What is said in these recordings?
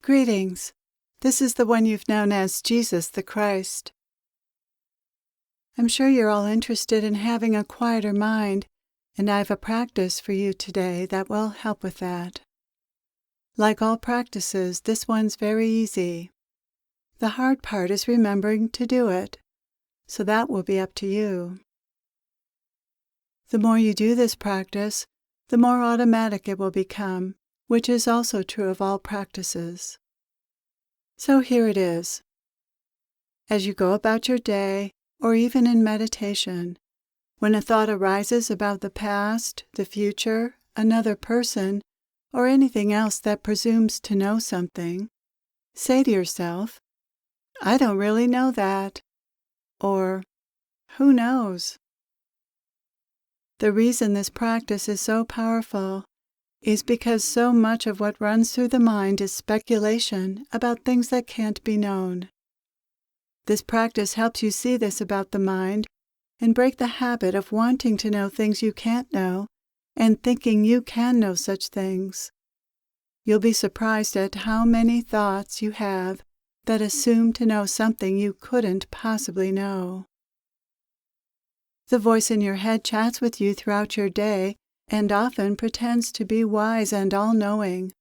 Greetings. This is the one you've known as Jesus the Christ. I'm sure you're all interested in having a quieter mind, and I have a practice for you today that will help with that. Like all practices, this one's very easy. The hard part is remembering to do it, so that will be up to you. The more you do this practice, the more automatic it will become, which is also true of all practices. So here it is. As you go about your day, or even in meditation, when a thought arises about the past, the future, another person, or anything else that presumes to know something, say to yourself, "I don't really know that," or "Who knows?" The reason this practice is so powerful is because so much of what runs through the mind is speculation about things that can't be known. This practice helps you see this about the mind and break the habit of wanting to know things you can't know and thinking you can know such things. You'll be surprised at how many thoughts you have that assume to know something you couldn't possibly know. The voice in your head chats with you throughout your day and often pretends to be wise and all-knowing.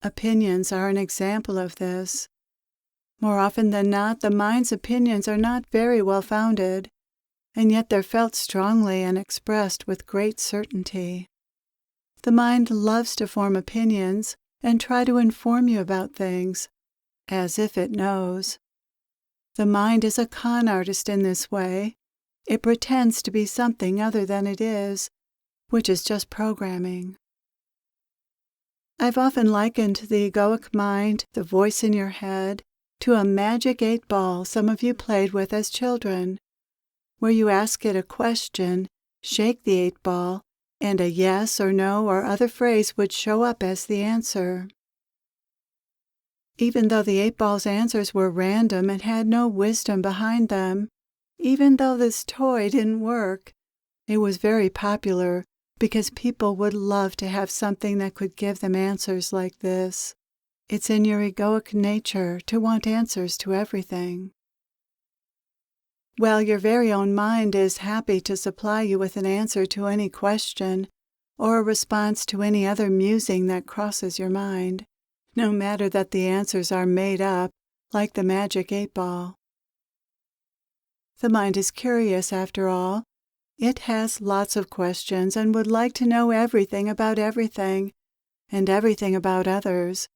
Opinions are an example of this. More often than not, the mind's opinions are not very well founded, and yet they're felt strongly and expressed with great certainty. The mind loves to form opinions and try to inform you about things, as if it knows. The mind is a con artist in this way. It pretends to be something other than it is, which is just programming. I've often likened the egoic mind, the voice in your head, to a magic 8-ball some of you played with as children, where you ask it a question, shake the 8-ball, and a yes or no or other phrase would show up as the answer. Even though the 8-ball's answers were random and had no wisdom behind them, even though this toy didn't work, it was very popular because people would love to have something that could give them answers like this. It's in your egoic nature to want answers to everything. Well, your very own mind is happy to supply you with an answer to any question or a response to any other musing that crosses your mind, no matter that the answers are made up, like the magic 8-ball. The mind is curious, after all. It has lots of questions and would like to know everything about everything, and everything about others.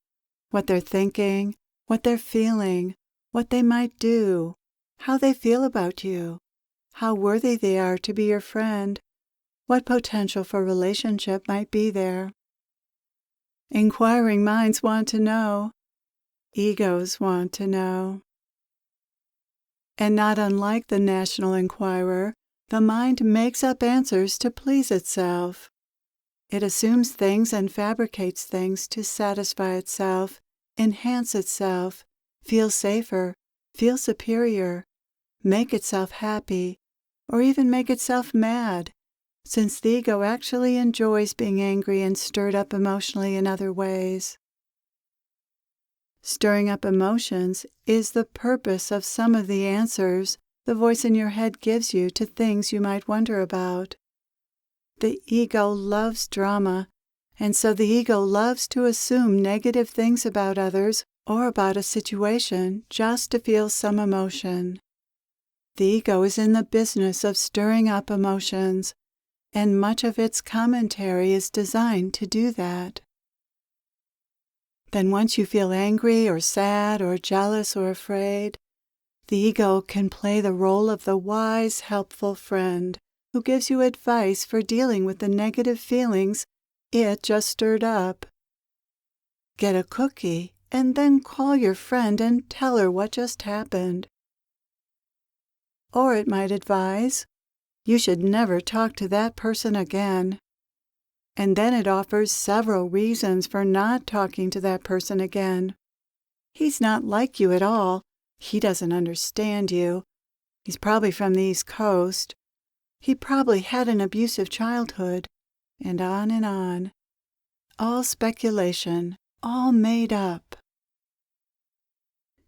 What they're thinking, what they're feeling, what they might do, how they feel about you, how worthy they are to be your friend, what potential for relationship might be there. Inquiring minds want to know. Egos want to know. And not unlike the National Enquirer, the mind makes up answers to please itself. It assumes things and fabricates things to satisfy itself, enhance itself, feel safer, feel superior, make itself happy, or even make itself mad, since the ego actually enjoys being angry and stirred up emotionally in other ways. Stirring up emotions is the purpose of some of the answers the voice in your head gives you to things you might wonder about. The ego loves drama, and so the ego loves to assume negative things about others or about a situation just to feel some emotion. The ego is in the business of stirring up emotions, and much of its commentary is designed to do that. Then once you feel angry or sad or jealous or afraid, the ego can play the role of the wise, helpful friend who gives you advice for dealing with the negative feelings it just stirred up. Get a cookie and then call your friend and tell her what just happened. Or it might advise, you should never talk to that person again. And then it offers several reasons for not talking to that person again. He's not like you at all. He doesn't understand you. He's probably from the East Coast. He probably had an abusive childhood, and on and on. All speculation, all made up.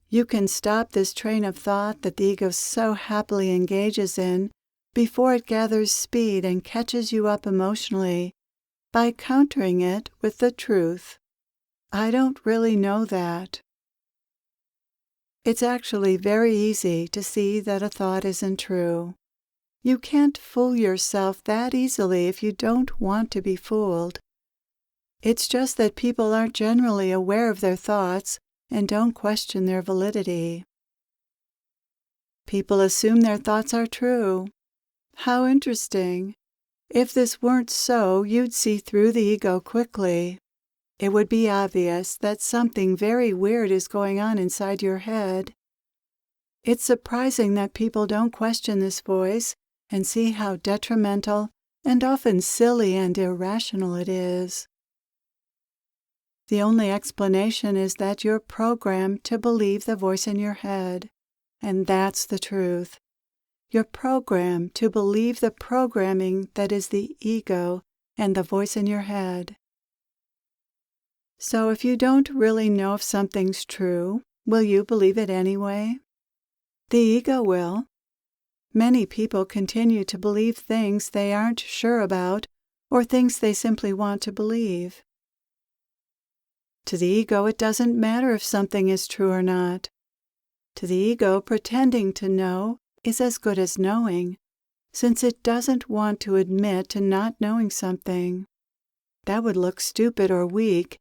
You can stop this train of thought that the ego so happily engages in before it gathers speed and catches you up emotionally by countering it with the truth. I don't really know that. It's actually very easy to see that a thought isn't true. You can't fool yourself that easily if you don't want to be fooled. It's just that people aren't generally aware of their thoughts and don't question their validity. People assume their thoughts are true. How interesting. If this weren't so, you'd see through the ego quickly. It would be obvious that something very weird is going on inside your head. It's surprising that people don't question this voice and see how detrimental and often silly and irrational it is. The only explanation is that you're programmed to believe the voice in your head, and that's the truth. You're programmed to believe the programming that is the ego and the voice in your head. So if you don't really know if something's true, will you believe it anyway? The ego will. Many people continue to believe things they aren't sure about or things they simply want to believe. To the ego, it doesn't matter if something is true or not. To the ego, pretending to know is as good as knowing, since it doesn't want to admit to not knowing something. That would look stupid or weak,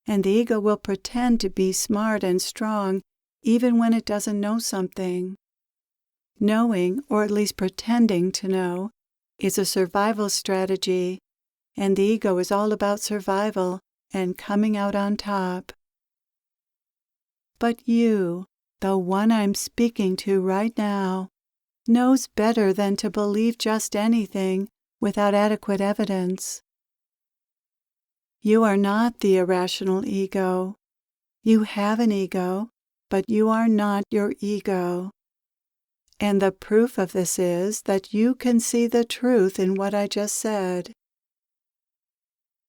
and the ego will pretend to be smart and strong even when it doesn't know something. Knowing, or at least pretending to know, is a survival strategy, and the ego is all about survival and coming out on top. But you, the one I'm speaking to right now, knows better than to believe just anything without adequate evidence. You are not the irrational ego. You have an ego, but you are not your ego. And the proof of this is that you can see the truth in what I just said.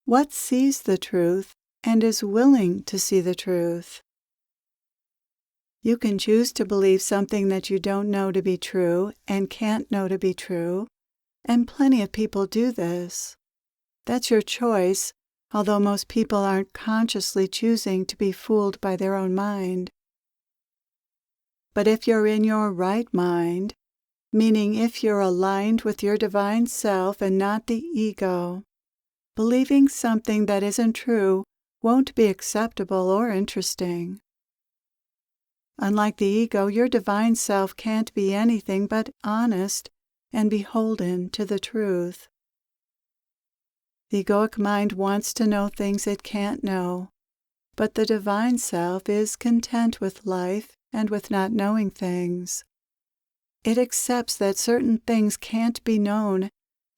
What sees the truth and is willing to see the truth? You can choose to believe something that you don't know to be true and can't know to be true, and plenty of people do this. That's your choice, although most people aren't consciously choosing to be fooled by their own mind. But if you're in your right mind, meaning if you're aligned with your divine self and not the ego, believing something that isn't true won't be acceptable or interesting. Unlike the ego, your divine self can't be anything but honest and beholden to the truth. The egoic mind wants to know things it can't know, but the divine self is content with life and with not knowing things. It accepts that certain things can't be known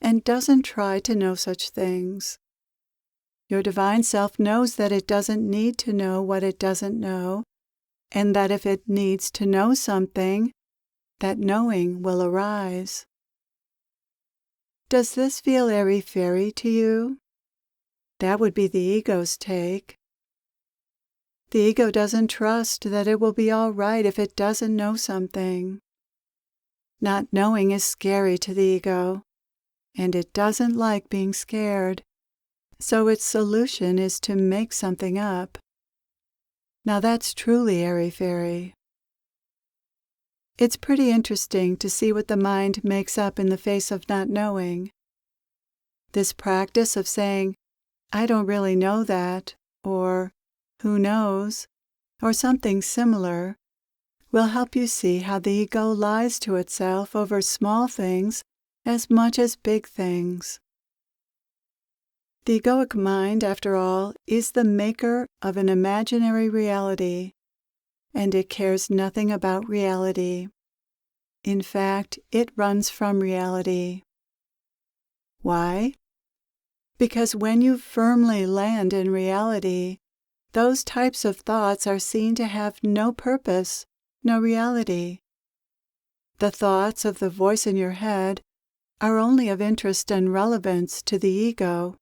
and doesn't try to know such things. Your divine self knows that it doesn't need to know what it doesn't know, and that if it needs to know something, that knowing will arise. Does this feel airy-fairy to you? That would be the ego's take. The ego doesn't trust that it will be all right if it doesn't know something. Not knowing is scary to the ego, and it doesn't like being scared, so its solution is to make something up. Now that's truly airy-fairy. It's pretty interesting to see what the mind makes up in the face of not knowing. This practice of saying, "I don't really know that," or "Who knows?" or something similar, will help you see how the ego lies to itself over small things as much as big things. The egoic mind, after all, is the maker of an imaginary reality, and it cares nothing about reality. In fact, it runs from reality. Why? Because when you firmly land in reality, those types of thoughts are seen to have no purpose, no reality. The thoughts of the voice in your head are only of interest and relevance to the ego,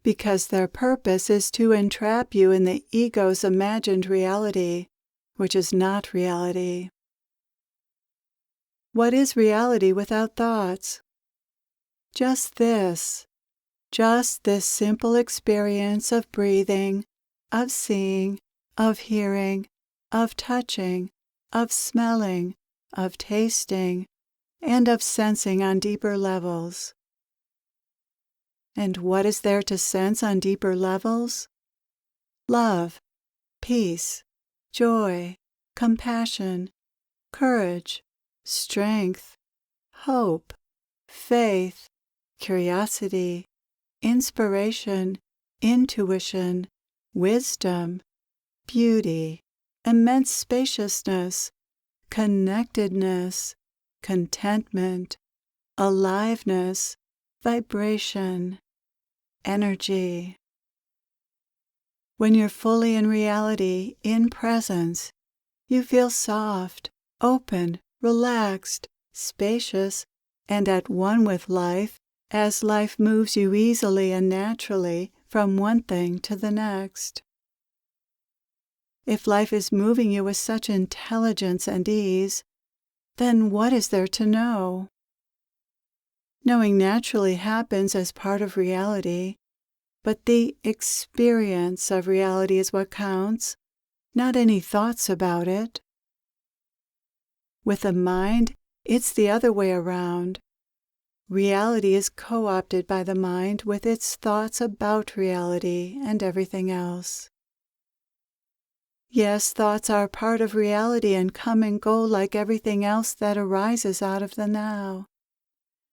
because their purpose is to entrap you in the ego's imagined reality which is not reality. What is reality without thoughts? Just this simple experience of breathing, of seeing, of hearing, of touching, of smelling, of tasting, and of sensing on deeper levels. And what is there to sense on deeper levels? Love, peace, joy, compassion, courage, strength, hope, faith, curiosity, inspiration, intuition, wisdom, beauty, immense spaciousness, connectedness, contentment, aliveness, vibration, energy. When you're fully in reality, in presence, you feel soft, open, relaxed, spacious, and at one with life as life moves you easily and naturally from one thing to the next. If life is moving you with such intelligence and ease, then what is there to know? Knowing naturally happens as part of reality, but the experience of reality is what counts, not any thoughts about it. With the mind, it's the other way around. Reality is co-opted by the mind with its thoughts about reality and everything else. Yes, thoughts are part of reality and come and go like everything else that arises out of the now.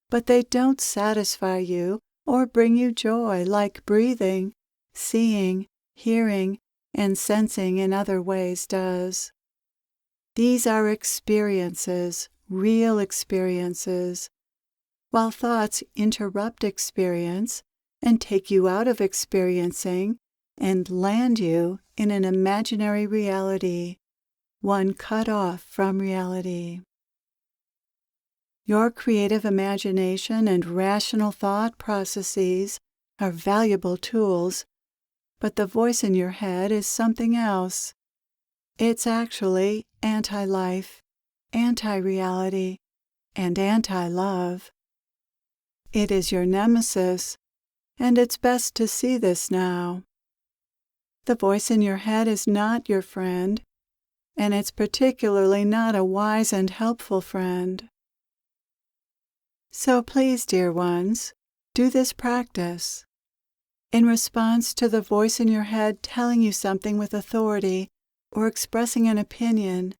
But they don't satisfy you or bring you joy like breathing, seeing, hearing, and sensing in other ways does. These are experiences, real experiences, while thoughts interrupt experience and take you out of experiencing and land you in an imaginary reality, one cut off from reality. Your creative imagination and rational thought processes are valuable tools, but the voice in your head is something else. It's actually anti-life, anti-reality, and anti-love. It is your nemesis, and it's best to see this now. The voice in your head is not your friend, and it's particularly not a wise and helpful friend. So please, dear ones, do this practice. In response to the voice in your head telling you something with authority or expressing an opinion,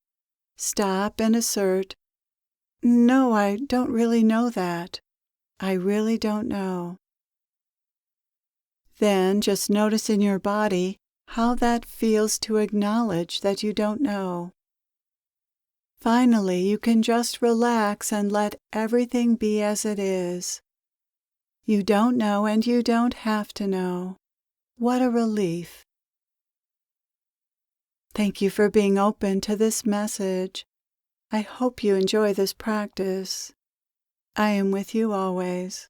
stop and assert, "No, I don't really know that. I really don't know." Then just notice in your body how that feels to acknowledge that you don't know. Finally, you can just relax and let everything be as it is. You don't know and you don't have to know. What a relief. Thank you for being open to this message. I hope you enjoy this practice. I am with you always.